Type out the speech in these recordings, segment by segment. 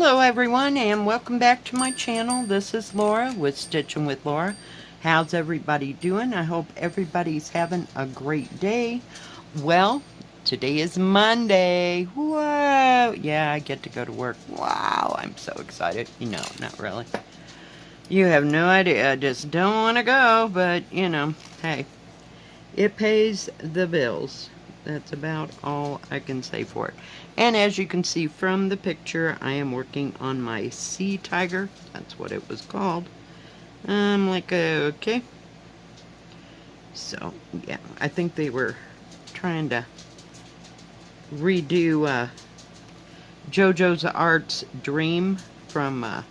Hello everyone and welcome back to my channel. This is Laura with Stitchin with Laura. How's everybody doing? I hope everybody's having a great day. Well, today is Monday. Whoa! Yeah, I get to go to work. Wow, I'm so excited. No, not really. You have no idea. I just don't want to go, but hey, it pays the bills. That's about all I can say for it. And as you can see from the picture, I am working on my sea tiger. That's what it was called. I'm like, okay. So, yeah, I think they were trying to redo JoJo's Art's Dream from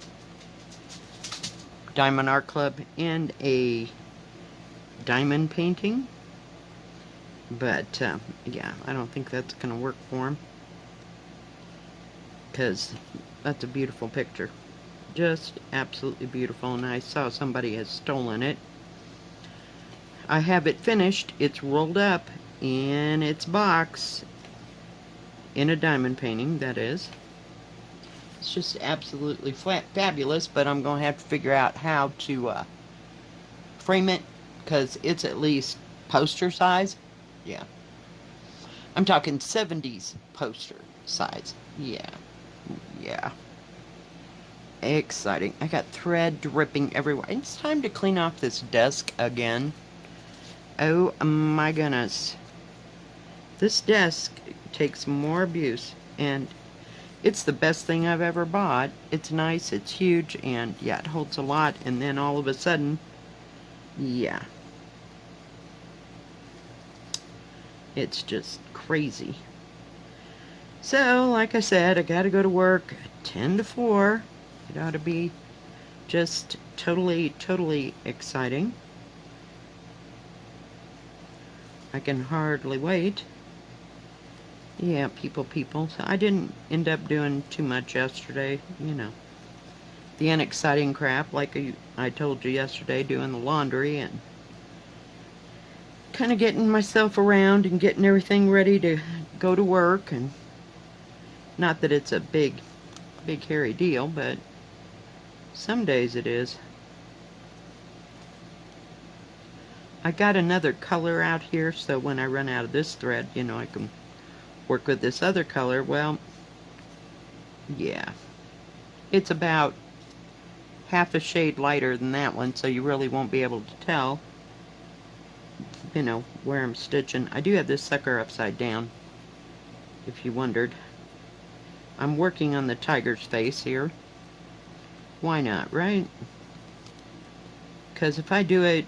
Diamond Art Club in a diamond painting. But, yeah, I don't think that's going to work for him. Because that's a beautiful picture. Just absolutely beautiful. And I saw somebody has stolen it. I have it finished. It's rolled up in its box. In a diamond painting, that is. It's just absolutely fabulous. But I'm going to have to figure out how to frame it. Because it's at least poster size. Yeah. I'm talking 70s poster size. Yeah. Yeah. Exciting. I got thread dripping everywhere. It's time to clean off this desk again. Oh my goodness. This desk takes more abuse, and it's the best thing I've ever bought. It's nice, it's huge, and yeah, it holds a lot, and then all of a sudden, yeah. It's just crazy. So, like I said, I gotta go to work 10 to 4. It ought to be just totally exciting. I can hardly wait. Yeah, people. So I didn't end up doing too much yesterday, The unexciting crap, like I told you yesterday, doing the laundry and kind of getting myself around and getting everything ready to go to work. And not that it's a big hairy deal, but some days it is. I got another color out here, so when I run out of this thread, I can work with this other color. Well, yeah. It's about half a shade lighter than that one, so you really won't be able to tell, where I'm stitching. I do have this sucker upside down, if you wondered. I'm working on the tiger's face here. Why not, right? Because if I do it,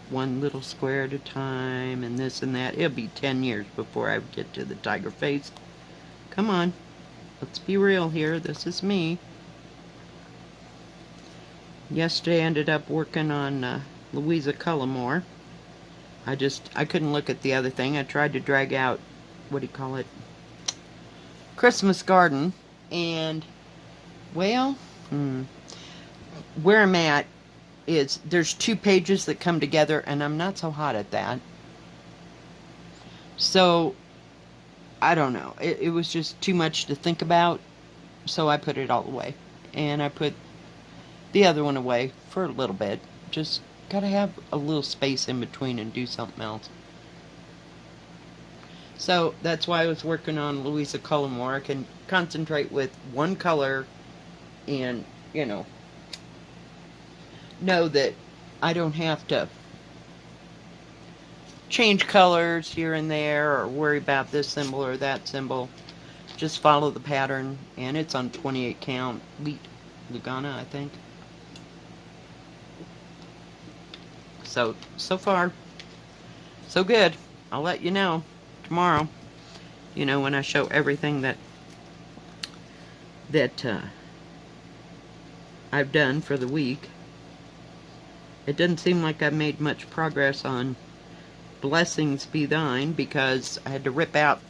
one little square at a time and this and that, it'll be 10 years before I get to the tiger face. Come on, let's be real here. This is me. Yesterday I ended up working on Louisa Cullimore. I couldn't look at the other thing. I tried to drag out, what do you call it? Christmas Garden. And, well, where I'm at is there's 2 pages that come together, and I'm not so hot at that. So, I don't know. It was just too much to think about, so I put it all away. And I put the other one away for a little bit. Just gotta have a little space in between and do something else. So that's why I was working on Louisa Cullimore. I can concentrate with one color and, know that I don't have to change colors here and there or worry about this symbol or that symbol. Just follow the pattern, and it's on 28 count wheat Lugana, I think. So far, so good. I'll let you know tomorrow, when I show everything that I've done for the week. It doesn't seem like I've made much progress on Blessings Be Thine, because I had to rip out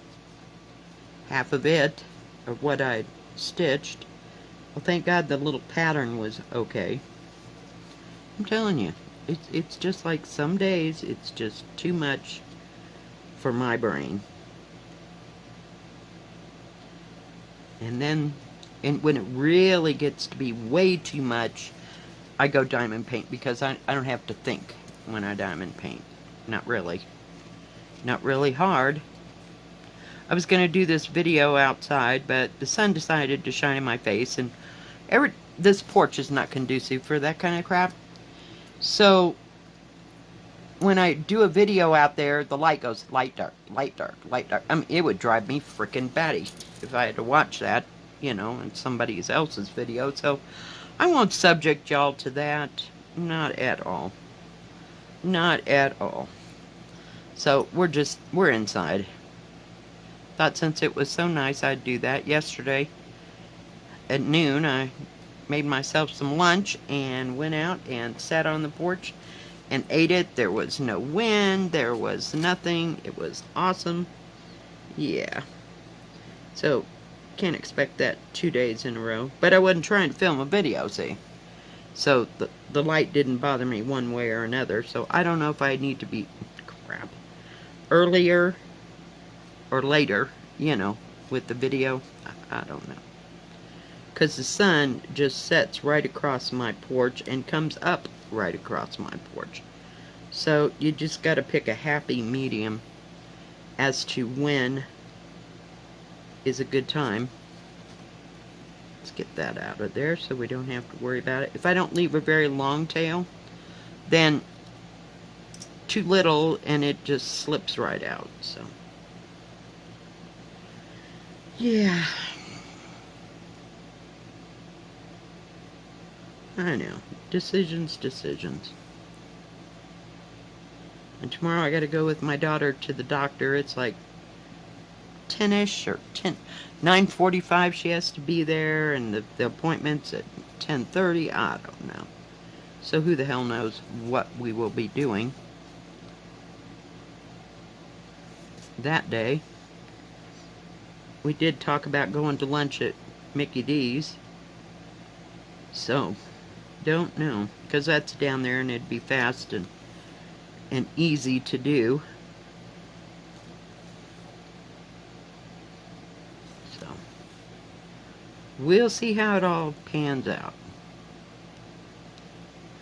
half of it, of what I'd stitched. Well, thank God the little pattern was okay. I'm telling you, it's just like some days it's just too much for my brain. And then And when it really gets to be way too much, I go diamond paint because I don't have to think when I diamond paint. Not really. Not really hard. I was going to do this video outside, but the sun decided to shine in my face, and this porch is not conducive for that kind of crap. So when I do a video out there, the light goes light, dark, light, dark, light, dark. I mean, it would drive me frickin' batty if I had to watch that, you know, in somebody else's video. So I won't subject y'all to that. Not at all. Not at all. So we're inside. Thought since it was so nice I'd do that. Yesterday at noon I made myself some lunch and went out and sat on the porch and ate it. There was no wind, there was nothing. It was awesome. Yeah. So can't expect that 2 days in a row. But I wasn't trying to film a video, see. So the light didn't bother me one way or another. So I don't know if I need to be earlier or later, you know, with the video. I don't know. Because the sun just sets right across my porch and comes up right across my porch. So you just got to pick a happy medium as to when is a good time. Let's get that out of there so we don't have to worry about it. If I don't leave a very long tail, then too little and it just slips right out. So yeah, I know, decisions. And tomorrow I got to go with my daughter to the doctor. It's like 10ish or 9:45 she has to be there, and the appointment's at 10:30. I don't know. So who the hell knows what we will be doing that day. We did talk about going to lunch at Mickey D's. So, don't know. Because that's down there and it'd be fast and easy to do. So, we'll see how it all pans out.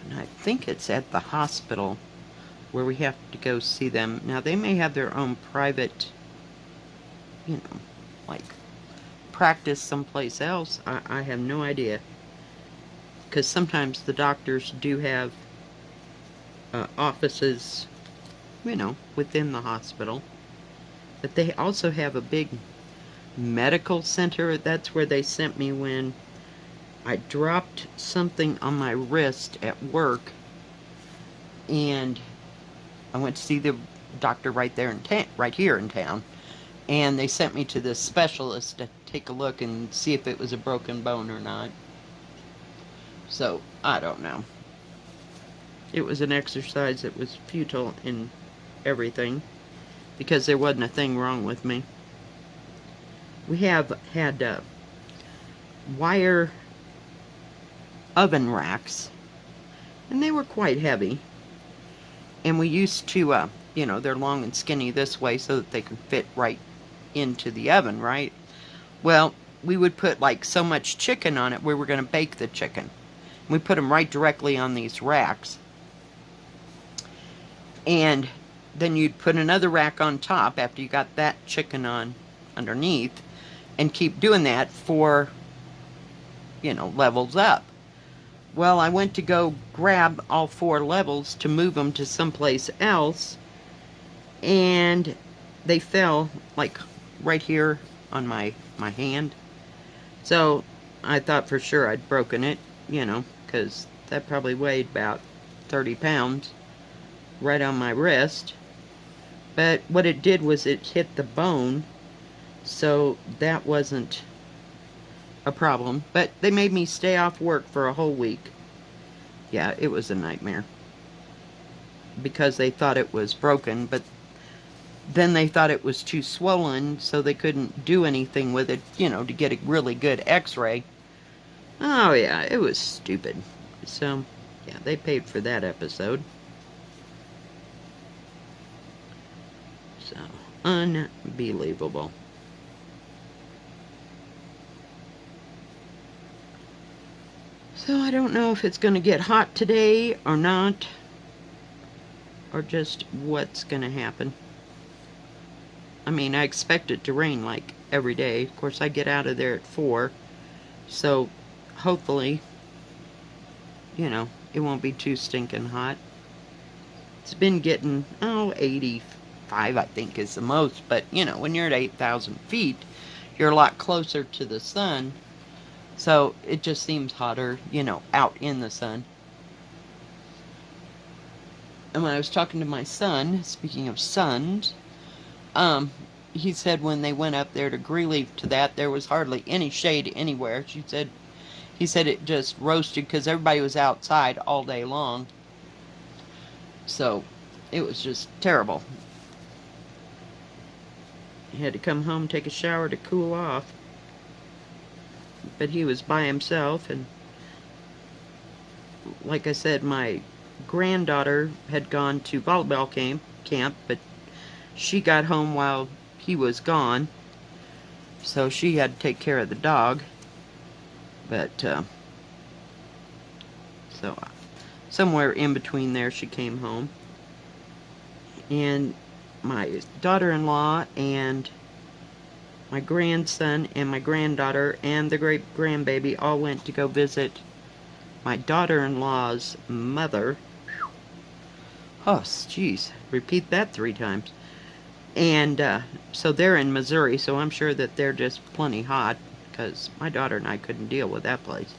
And I think it's at the hospital where we have to go see them. Now, they may have their own private, you know, like practice someplace else. I have no idea. Because sometimes the doctors do have offices, you know, within the hospital. But they also have a big medical center. That's where they sent me when I dropped something on my wrist at work. And I went to see the doctor right there right here in town. And they sent me to this specialist to take a look and see if it was a broken bone or not. So, I don't know. It was an exercise that was futile in everything because there wasn't a thing wrong with me. We have had wire oven racks, and they were quite heavy. And we used to, you know, they're long and skinny this way so that they can fit right into the oven, right? Well, we would put like so much chicken on it, we were going to bake the chicken. We put them right directly on these racks. And then you'd put another rack on top after you got that chicken on underneath and keep doing that for, you know, levels up. Well, I went to go grab all 4 levels to move them to someplace else, and they fell like right here on my hand. So I thought for sure I'd broken it, you know, because that probably weighed about 30 pounds right on my wrist. But what it did was it hit the bone, so that wasn't a problem. But they made me stay off work for a whole week. Yeah, it was a nightmare because they thought it was broken, but then they thought it was too swollen, so they couldn't do anything with it, you know, to get a really good x-ray. Oh yeah, it was stupid. So, yeah, they paid for that episode. So, unbelievable. So I don't know if it's going to get hot today or not, or just what's going to happen. I mean, I expect it to rain like every day. Of course, I get out of there at 4, so hopefully, you know, it won't be too stinking hot. It's been getting, 85, I think, is the most. But, you know, when you're at 8,000 feet, you're a lot closer to the sun. So it just seems hotter, you know, out in the sun. And when I was talking to my son, speaking of suns, um, he said when they went up there to Greeley to that, there was hardly any shade anywhere. He said it just roasted because everybody was outside all day long. So it was just terrible. He had to come home, take a shower to cool off. But he was by himself, and like I said, my granddaughter had gone to volleyball camp, but she got home while he was gone, so she had to take care of the dog. But so somewhere in between there, she came home, and my daughter-in-law and my grandson and my granddaughter and the great grandbaby all went to go visit my daughter-in-law's mother. Oh, jeez, repeat that 3 times. And so they're in Missouri, so I'm sure that they're just plenty hot, because my daughter and I couldn't deal with that place.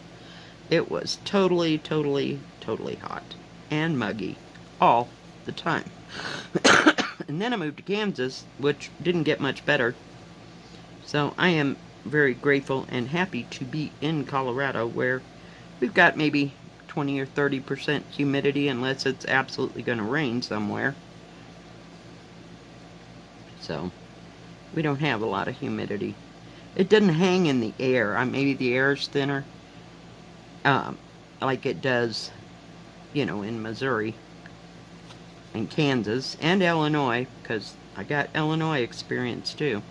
It was totally, totally, totally hot and muggy all the time. And then I moved to Kansas, which didn't get much better. So I am very grateful and happy to be in Colorado, where we've got maybe 20 or 30% humidity, unless it's absolutely going to rain somewhere. So we don't have a lot of humidity. It doesn't hang in the air. Maybe the air is thinner, like it does, you know, in Missouri and Kansas and Illinois, because I got Illinois experience too.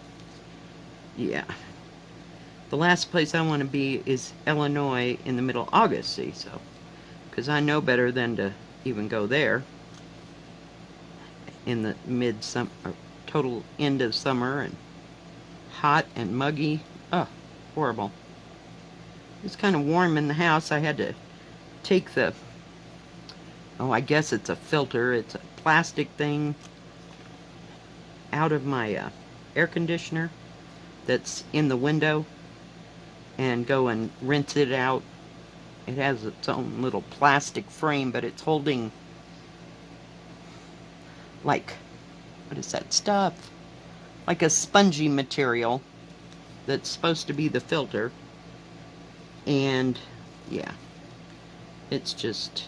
Yeah. The last place I want to be is Illinois in the middle of August, see, so, because I know better than to even go there in the mid-summer, total end of summer, and hot and muggy. Oh, horrible. It's kind of warm in the house. I had to take the, I guess it's a filter, it's a plastic thing, out of my air conditioner that's in the window, and go and rinse it out. It has its own little plastic frame, but it's holding, like, what is that stuff? Like a spongy material that's supposed to be the filter. And yeah, it's just,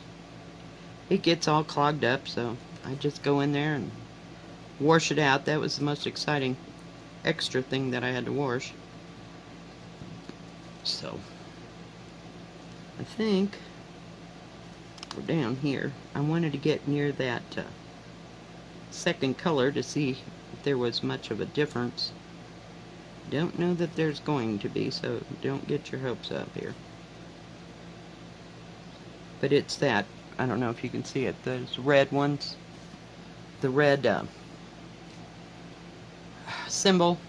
it gets all clogged up, so I just go in there and wash it out. That was the most exciting extra thing that I had to wash. So I think we're down here. I wanted to get near that second color to see if there was much of a difference. Don't know that there's going to be, so don't get your hopes up here. But it's that, I don't know if you can see it, those red ones, the red symbol.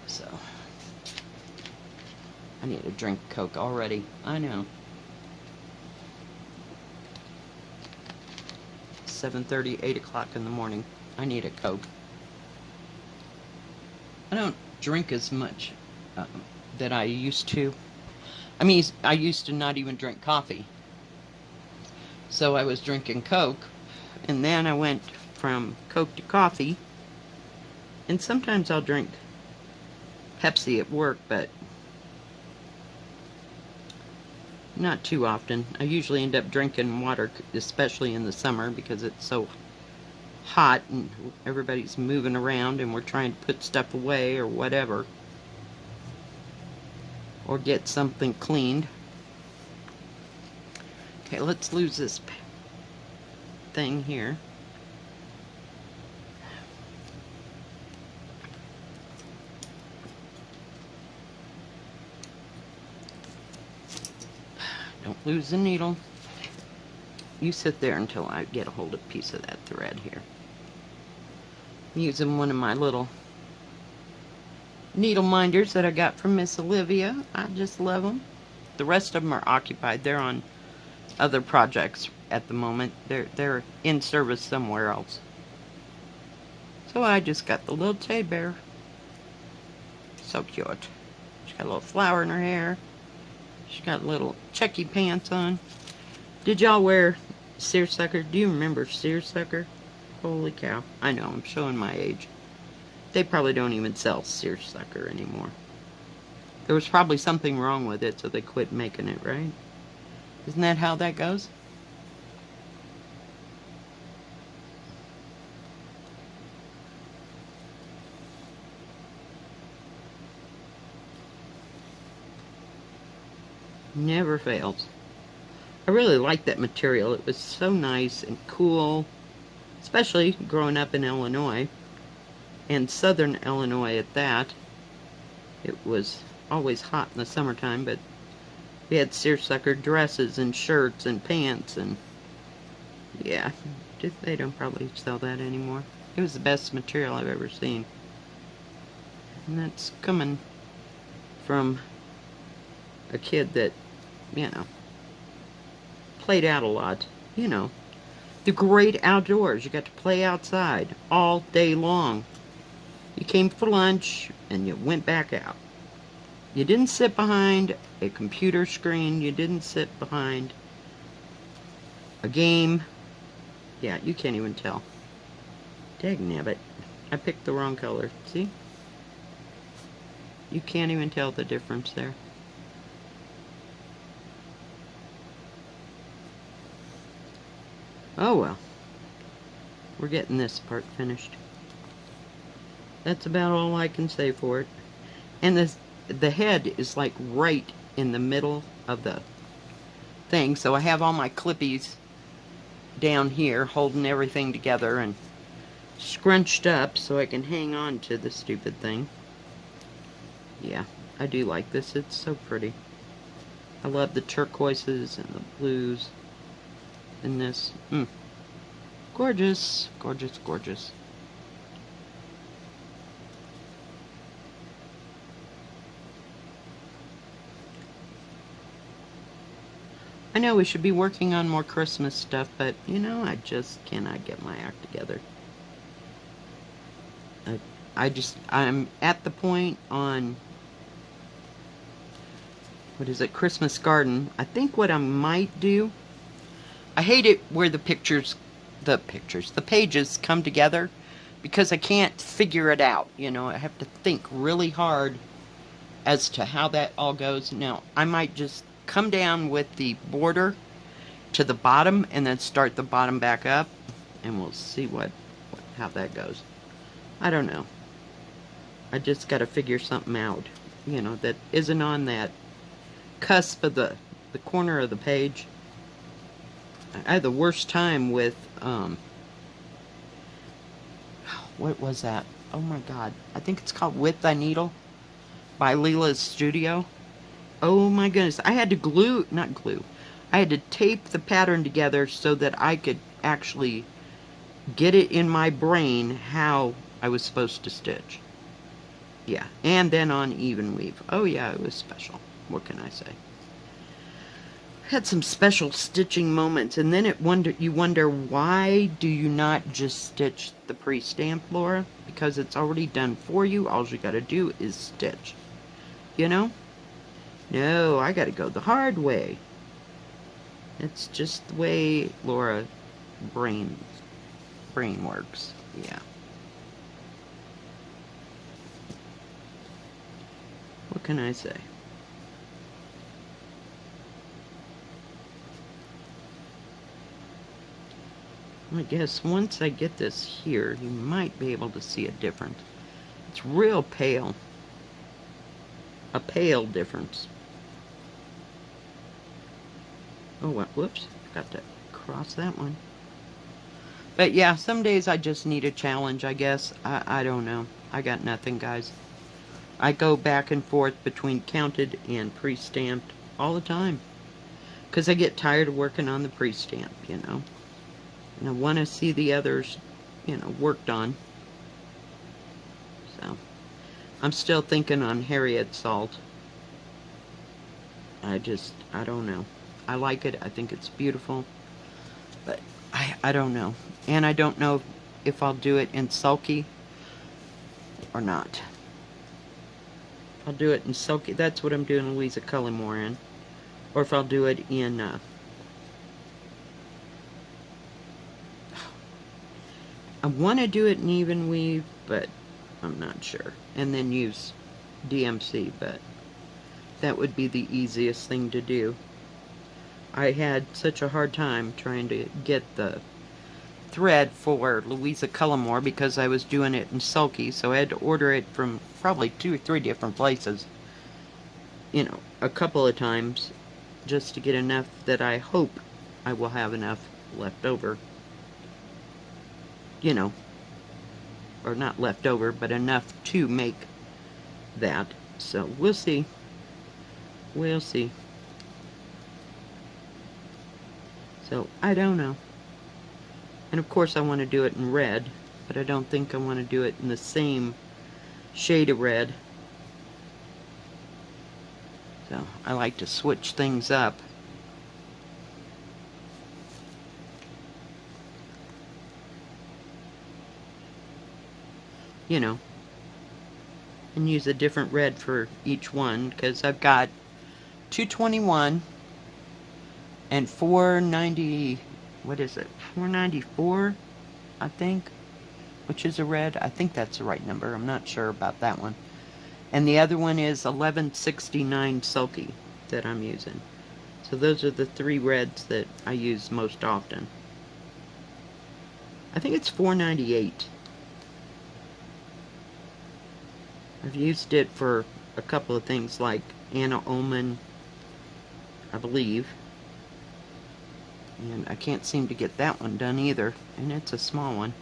So I need a drink Coke already. I know. 7:30, 8 o'clock in the morning. I need a Coke. I don't drink as much that I used to. I mean, I used to not even drink coffee. So I was drinking Coke, and then I went from Coke to coffee. And sometimes I'll drink Pepsi at work, but not too often. I usually end up drinking water, especially in the summer, because it's so hot and everybody's moving around and we're trying to put stuff away or whatever, or get something cleaned. Okay, let's lose this thing here. lose the needle. You sit there until I get a hold of a piece of that thread here. I'm using one of my little needle minders that I got from Miss Olivia. I just love them. The rest of them are occupied. They're on other projects at the moment. They're in service somewhere else. So I just got the little teddy bear. So cute. She's got a little flower in her hair. She's got little checky pants on. Did y'all wear seersucker? Do you remember seersucker? Holy cow. I know, I'm showing my age. They probably don't even sell seersucker anymore. There was probably something wrong with it, so they quit making it, right? Isn't that how that goes? Never fails. I really liked that material. It was so nice and cool, especially growing up in Illinois, and southern Illinois at that. It was always hot in the summertime, but we had seersucker dresses and shirts and pants, and yeah, they don't probably sell that anymore. It was the best material I've ever seen. And that's coming from a kid that, you know, played out a lot. You know, the great outdoors. You got to play outside all day long. You came for lunch and you went back out. You didn't sit behind a computer screen. You didn't sit behind a game. Yeah, you can't even tell. Dagnabbit. I picked the wrong color. See? You can't even tell the difference there. Oh well. We're getting this part finished. That's about all I can say for it. And the head is like right in the middle of the thing, so I have all my clippies down here holding everything together and scrunched up so I can hang on to the stupid thing. Yeah, I do like this. It's so pretty. I love the turquoises and the blues in this. Gorgeous, gorgeous, gorgeous. I know we should be working on more Christmas stuff, but, you know, I just cannot get my act together. I'm at the point on, what is it, Christmas Garden. I think what I might do, I hate it where the pages come together, because I can't figure it out, you know. I have to think really hard as to how that all goes. Now, I might just come down with the border to the bottom and then start the bottom back up, and we'll see how that goes. I don't know. I just got to figure something out, you know, that isn't on that cusp of the corner of the page. I had the worst time with what was that? Oh my god. I think it's called With Thy Needle by Leela's Studio. Oh my goodness. I had to I had to tape the pattern together so that I could actually get it in my brain how I was supposed to stitch. Yeah, and then on even weave. Oh yeah, it was special. What can I say? Had some special stitching moments, and then you wonder, why do you not just stitch the pre-stamp, Laura? Because it's already done for you. All you gotta do is stitch. You know? No, I gotta go the hard way. It's just the way Laura brain works. Yeah. What can I say? I guess once I get this here, you might be able to see a difference. It's real pale. A pale difference. Oh, well, whoops. Forgot to cross that one. But yeah, some days I just need a challenge, I guess. I don't know. I got nothing, guys. I go back and forth between counted and pre-stamped all the time. because I get tired of working on the pre-stamp, you know. And I want to see the others, you know, worked on. So, I'm still thinking on Harriet Salt. I don't know. I like it. I think it's beautiful. But I don't know. And I don't know if I'll do it in Sulky or not. I'll do it in Sulky. That's what I'm doing Louisa Cullimore in. Or if I'll do it in... I want to do it in Even Weave, but I'm not sure. And then use DMC, but that would be the easiest thing to do. I had such a hard time trying to get the thread for Louisa Cullimore because I was doing it in Sulky, so I had to order it from probably 2 or 3 different places, you know, a couple of times, just to get enough that I hope I will have enough left over, you know, or not left over, but enough to make that. So we'll see. We'll see. So I don't know. And of course I want to do it in red, but I don't think I want to do it in the same shade of red. So I like to switch things up. You know, and use a different red for each one, because I've got 221 and 490, what is it, 494, I think, which is a red. I think that's the right number. I'm not sure about that one. And the other one is 1169 Sulky that I'm using. So those are the 3 reds that I use most often. I think it's 498. I've used it for a couple of things like Anna Ullman, I believe. And I can't seem to get that one done either. And it's a small one.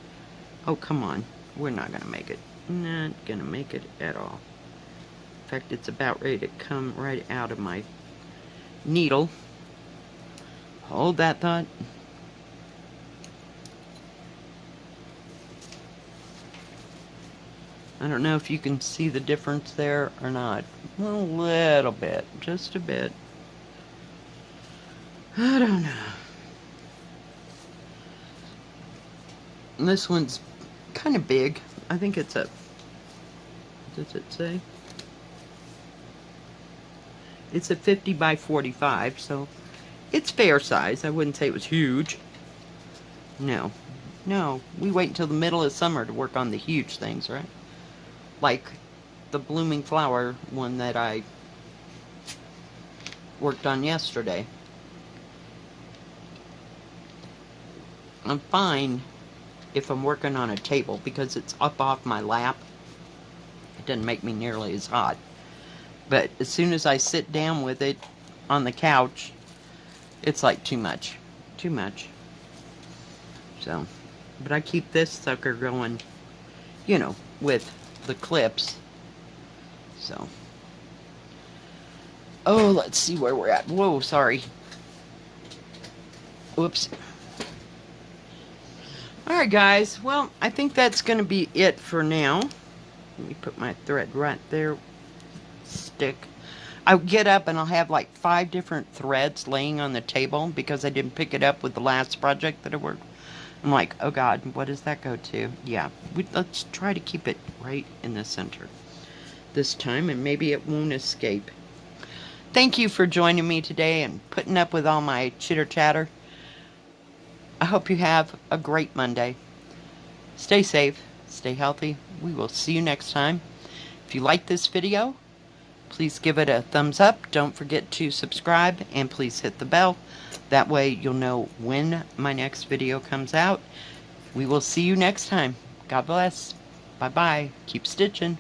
Oh, come on. We're not going to make it. Not going to make it at all. In fact, it's about ready to come right out of my needle. Hold that thought. I don't know if you can see the difference there or not. A little bit. Just a bit. I don't know. And this one's kind of big. I think it's a... Does it say? It's a 50 by 45, so it's fair size. I wouldn't say it was huge. No. No. We wait until the middle of summer to work on the huge things, right? Like the blooming flower one that I worked on yesterday. I'm fine if I'm working on a table because it's up off my lap. It doesn't make me nearly as hot. But as soon as I sit down with it on the couch, it's like too much. Too much. So, but I keep this sucker going, you know, with the clips. So, oh, let's see where we're at. Whoa, sorry. Whoops. Alright guys, well, I think that's going to be it for now. Let me put my thread right there. Stick. I'll get up and I'll have like 5 different threads laying on the table because I didn't pick it up with the last project that I worked. I'm like, oh god, what does that go to? Yeah, let's try to keep it right in the center this time, and maybe it won't escape. Thank you for joining me today and putting up with all my chitter chatter. I hope you have a great Monday. Stay safe, stay healthy. We will see you next time. If you like this video, please give it a thumbs up. Don't forget to subscribe and please hit the bell. That way you'll know when my next video comes out. We will see you next time. God bless. Bye-bye. Keep stitching.